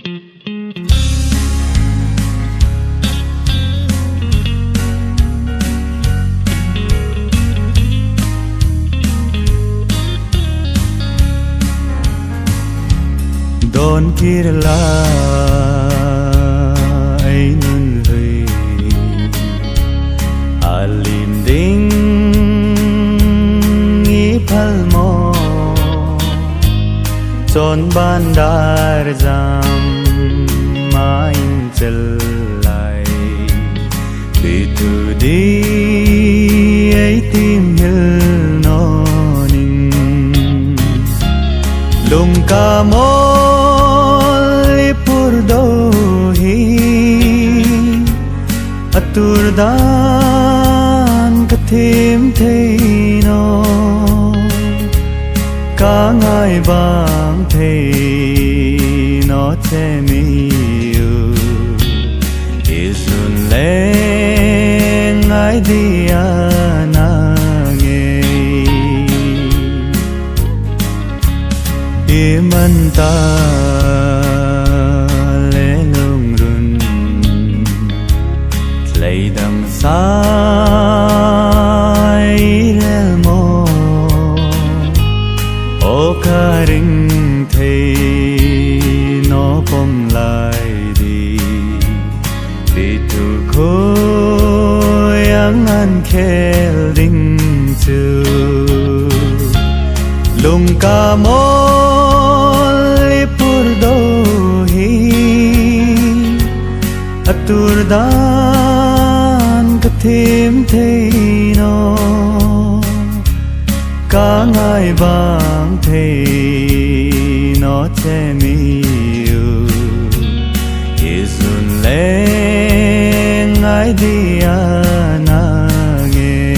Don kirla ay nun hui alin ding i phal mo chon ban dar jam main chal lai vì tu đi ay tim hil no ning lung ca mo Dohi aturdan kathim thei no ka ngai bang thei no che mi yu isun le ngai dia na nge iman ta đằng sai lel mo o ka ring thei no pom lai di vì tu khoi ang an khel ding chu lung ka mo pur do hi aturda thêm thei no ka ngai bang thei no che mi yu isun le ngai dia na nge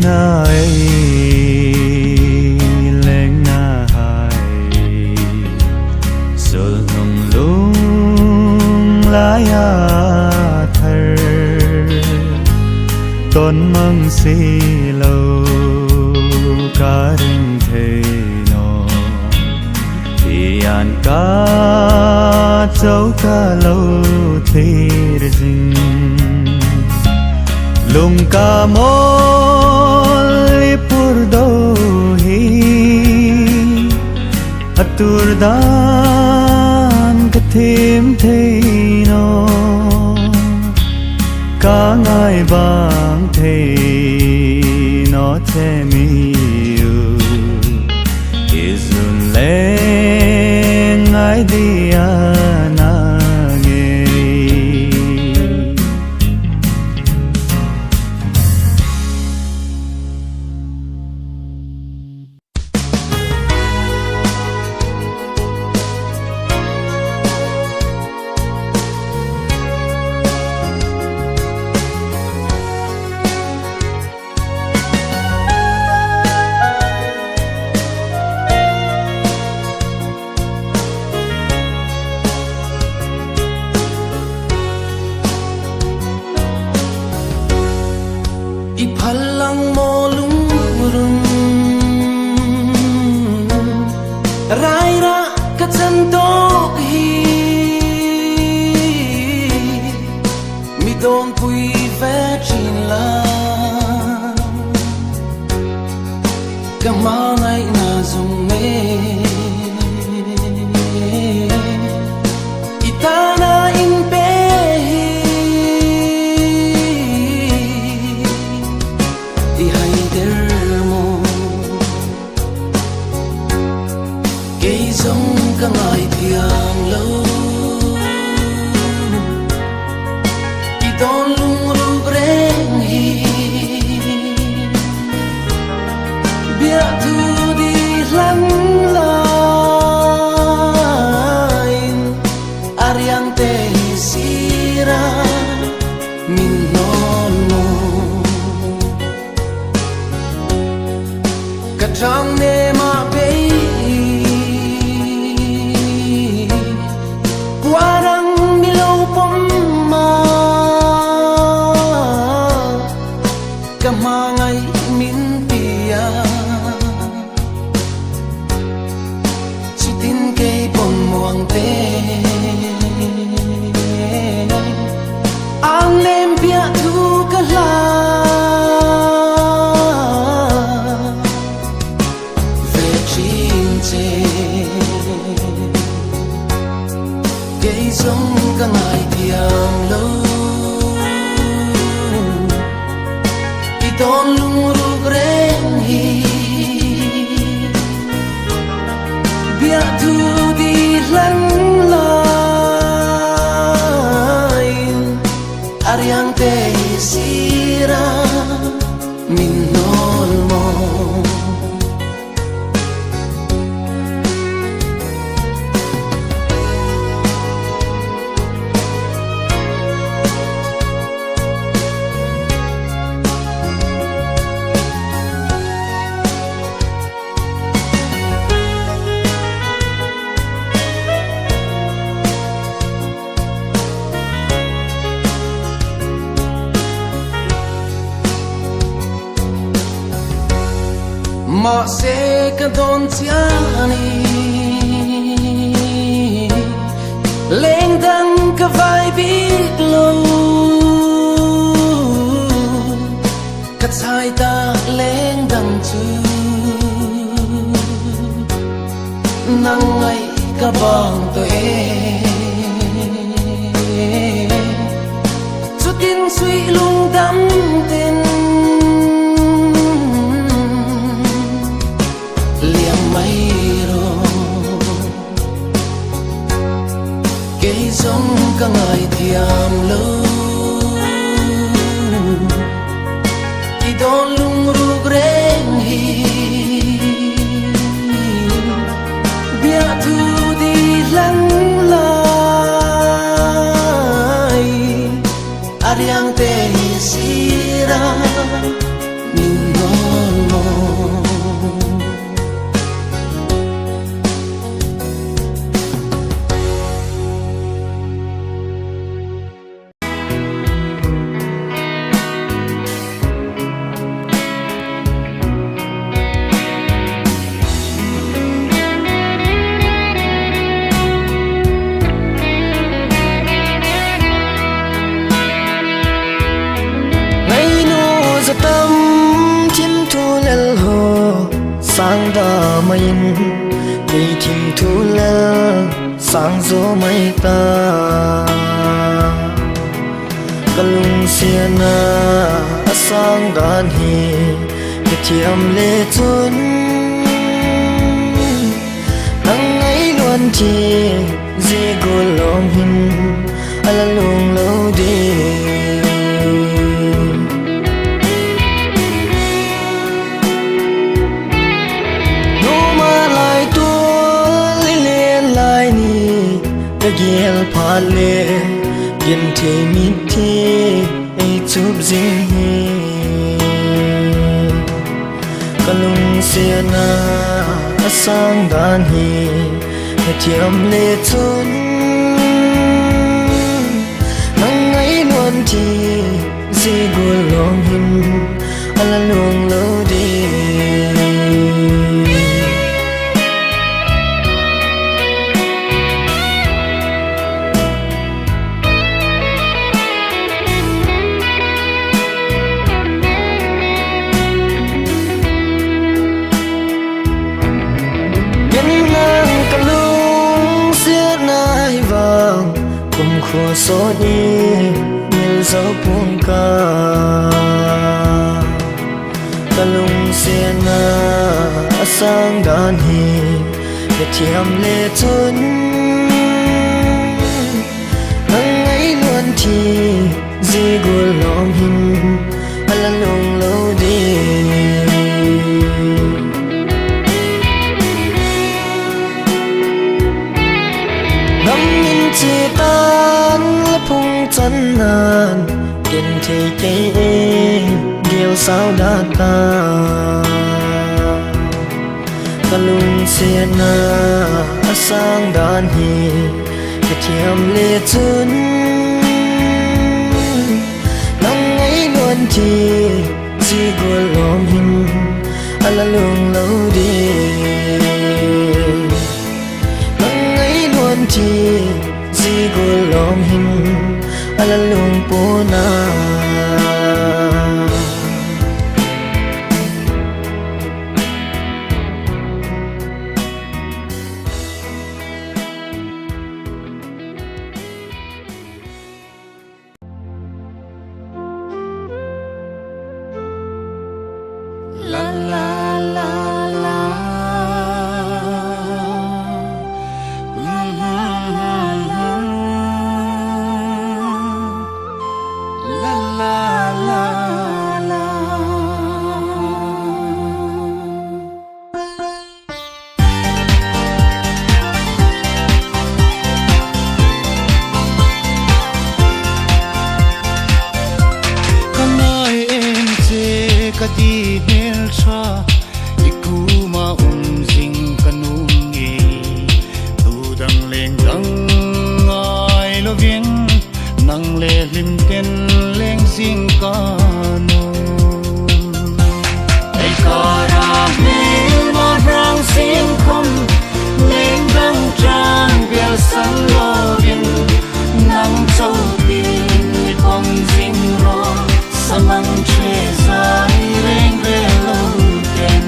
na ai leng na hai sul nung lung la ya thar ton mang si lo ka ring thei no an ka châu ka lo thir jing lung ka mo pur do hi aturdan kathim thei no ka ngai bang thei no che mi yu izun le ngai dia na nge Ariang te sira min non mo Katrang ne ma pe Warang milaw pom ma Kamangay min pia Sutin kay pon muang te Ang lempia tu kala Ve chin che Kay song ka ngay tiang lo Iton lurug ren hi Bia tu di lang Ariang te sira minol mo Ma se ka don tiani Leng dang ka vai big low Ka tsai ta leng dang tu Nang ngay ka bang to Sutin sui lung dam tin Kay song ka ngay tiam lo Idon lung rug ren hi Bia tu di lang lai Ariang te sira mingon mo tâm thiên thu lel ho sang da main ni thim thu la sang zo mai ta kalung siana sang dan hi ke thiam le chun nang ai luan chi ji go long hin ala lung lo di Giel phale yen the mit thi ai chup jing hi kalung siana asang dan hi he thiam le chun nang ai luan thi ji gu long him ala lung lo di Khổ số đi nhiều dấu buông ca ta lung xiên na sang đàn hi để chiêm lệ chốn nắng ấy luôn thì gì gùa lòng hin ala lung lâu đi ngắm nhìn tan la phung chân nàn kiên thì kế điều sao đã ta ka lung sia na asang dan hi ka thiam le chun nang ngai luan chi gol lom hin ala lung lo đi nang ngai luan chi gol lom hin ala lung po na La la la la. La la la la. Kan ai em che ka di nel cha ikuma jing kanung e tu dang leng dang ai lo vieng nang le lim ten leng sing ka no ai kara me ma rang sing khom leng dang trang bel san lo vieng nang châu tin phong sing ro samang che sai reng ve lo ten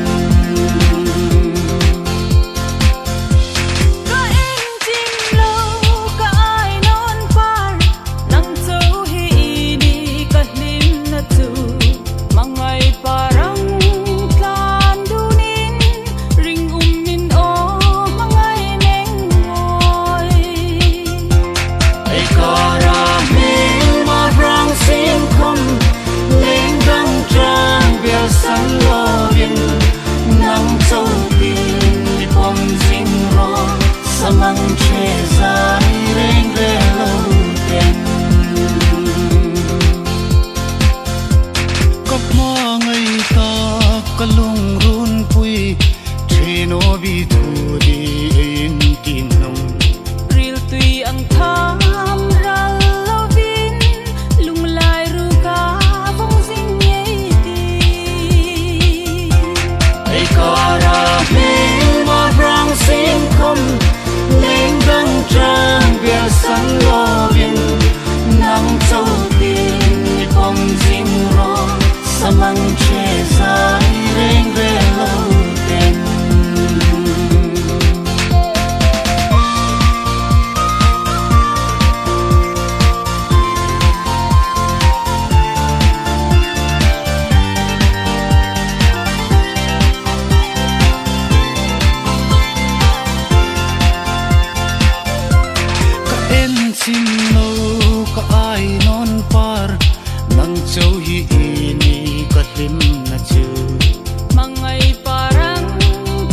Có em chim lâu có ai non par nang châu hi đi cả lim na tu mangai parang tlan dunin ring min o mangai neng ngoi ai kara me ma rang sim khom leng dang trang bia san lo vieng nang châu tin phong sing ro samang che sai reng ve lo ten kap ma ngai ta kalung run pui treno bi thu di in tim nong ril tui ang tham ral lovin lung lai ru ka phong sing ye ti ai kara me ma rang sim khom leng dang trang bia san lo vieng nang châu tin phong sing ro samang che sai reng ve lo ten ka en sim lo ka ai non par nang châu hi ni ka lim na chu mangai parang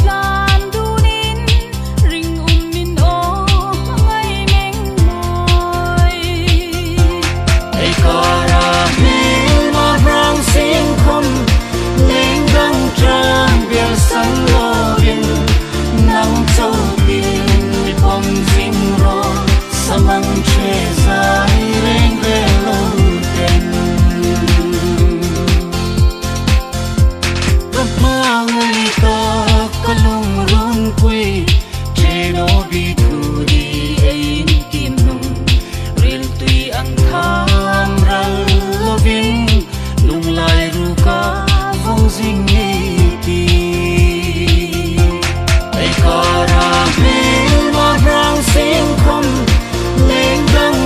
tlan dunin ring min o mangai neng moi ai kara me ma rang sim khom leng dang trang bia san lo vieng nang châu tin phong sing ro samang che sai reng ve lo ten kap ma ngai ta kalung run pui treno bi thu di in kim nung ril tui ang tham ral lo vieng lung lai ru ka phong sing ye ti ai kara me ma rang sim khom leng dang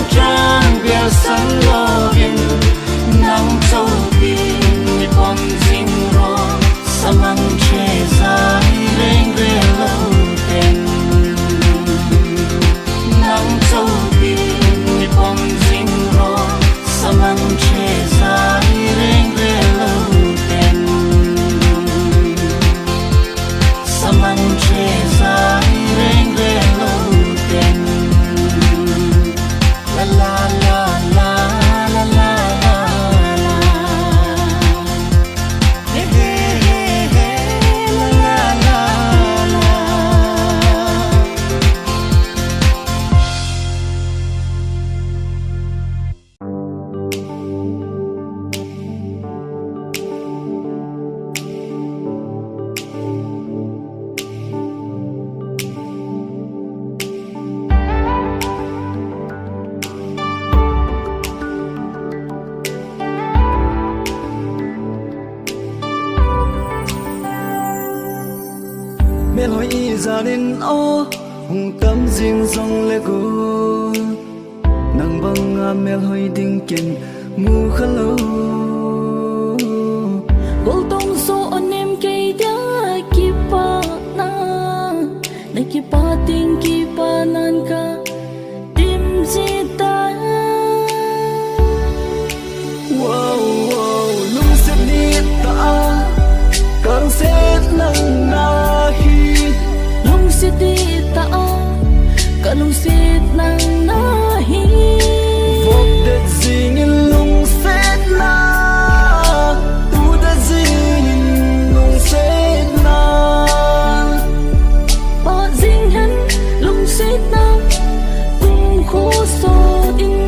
gia đình ô hùng tâm riêng dòng lệ cô nang băng nga mel hơi đinh kiên mu khăn lâu gol tong so onem kay da kipa na nakipa ting kipa nan ka tim zita wow wow lung set ni ta karang set nang nahi lung siti ta kalung sit nang nahi vok det zing in lung set na tu da zing in lung set na pa ding han lung sit na kung khu so in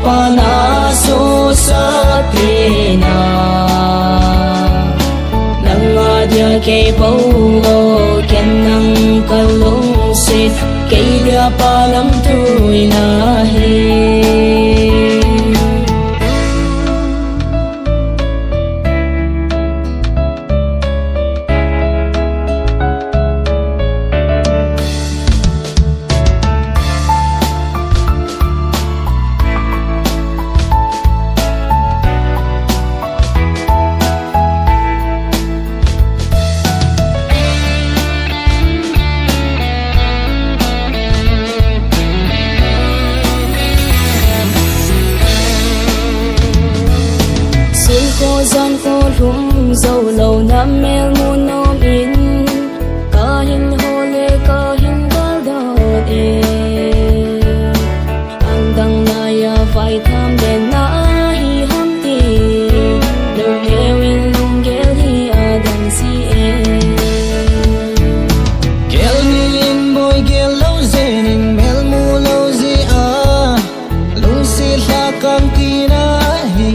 pana so sa pina nang adia ke bau ken nang kalung sit ke dia palam tui na he gian khô lung dầu lầu nam mel muôn nom in ca hin hồ lê ca hin gal đợt e ang dang na ya vai tham den na hi ham ti lung ye win lung gel hi adang si e gel nilin boy gel lâu zenin mel mu lâu zi a lung si la kang ti na hi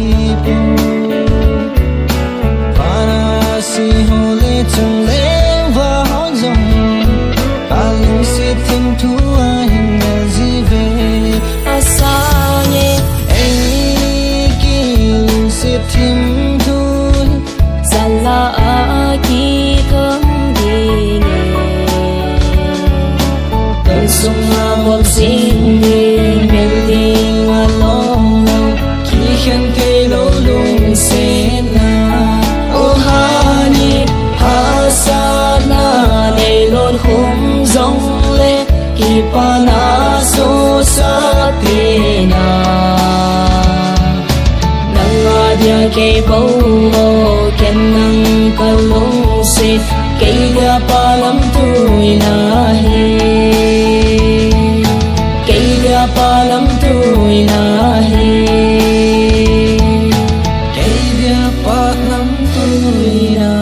si hồ lê chung lên và hót rồng ta lung si thêm thu anh là gì về asa nhé anh kia lung si thêm thu zala a ki thơm đi nè từng sung ma một xin đi mel đi nga long long khi khen cây lỗ lung sen na sana nei lon khum zong le ki pana so sa pina nang adia ke bau ken nang kalung sit ke dia palam tui na he ke dia palam tui na he ke dia palam tui na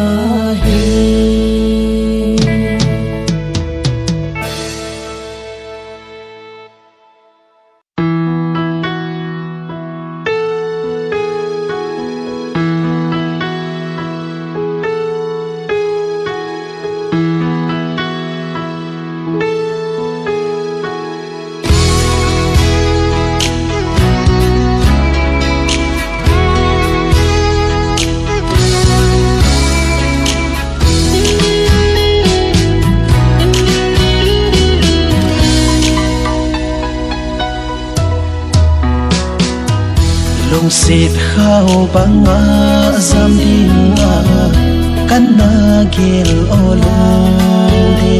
lung sit khao banga zam dinga kanna gel olong de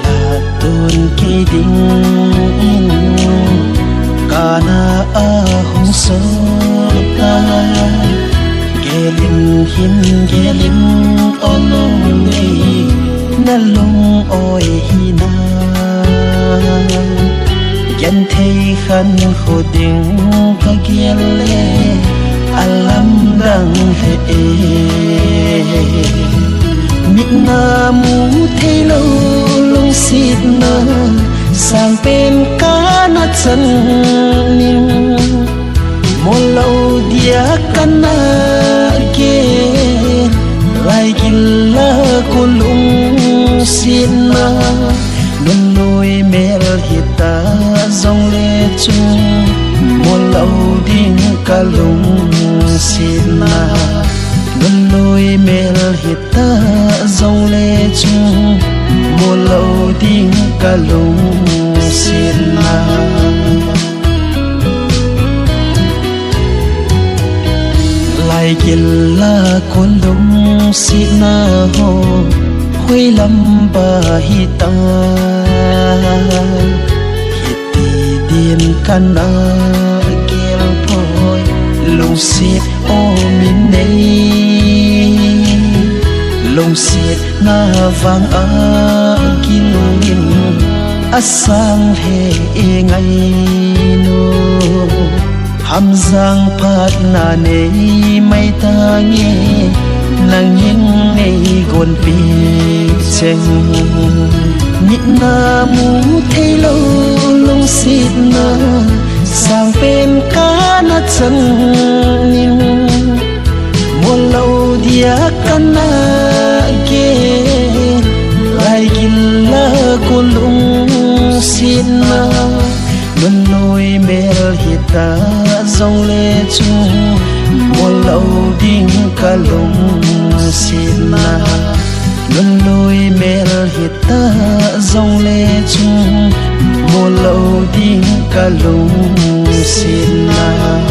la tun ke ding in kana a hong so ta gelin hin gelin olong de na lung oi hina yan thấy khăn khô đình ca kia lê alam đang hệ mít na mu thấy lâu lung xịt na sang bên cá nó chân nim một lâu dia căn na kia lại gila cô lung xịt na luôn lôi mel hita dòng lệ chung một lâu đinh ca lung xin na luôn lôi mel hita dòng lệ chung một lâu đinh ca lung xin na lại gila con lung xin na ho huy lâm ba hi ta hi ti điên căn na kiel phôi lung xiết ô min nei lung xiết na vang a kin lin a sang he ngay no ham giang phat na nei mai ta nghe nàng những ngày gồn pi chênh nhịn na mu thấy lâu lung xịt na sang bên cá nó chân níu một lâu dia kana ge lại gila cô lung xin luân lôi mel hita dòng lệ chung một lâu đinh cả lung xin luân lôi mel hita dòng lệ chung một lâu đinh cả lung xin ngà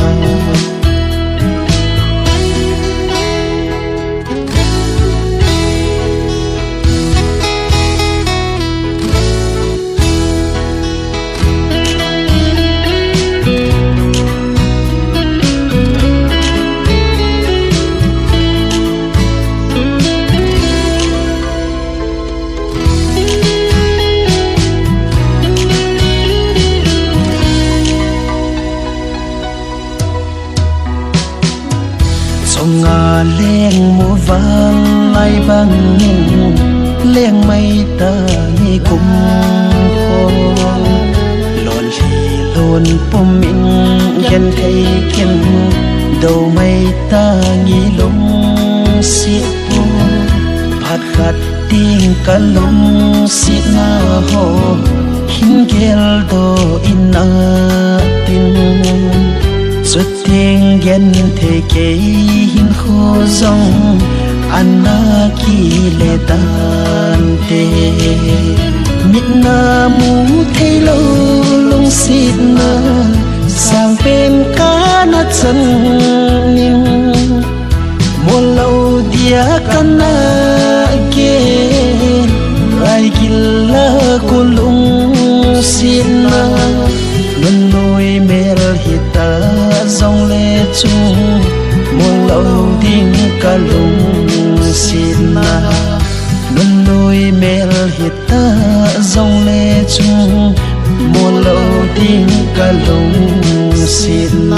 leng mùa vàng ai băng nhìn leng mây ta nghi cùng khô lộn lì lộn bom mình ghen thấy kiên đầu mây ta nghi lung xiết vô phát khát tiếng cả lung xiết na hồ hin gel do in a tin xuất tiếng ghen thế kê hin khô dòng anna ki lệ tan tê mít na mu thấy lâu lung xịt na sang bên cá na chân níu một lâu dia kana ge lại gila cô lung xịt na luân lôi mel hita dòng lệ chung một lâu đinh cả lung xin luân lôi mel hita dòng lệ chung một lâu đinh cả lung xin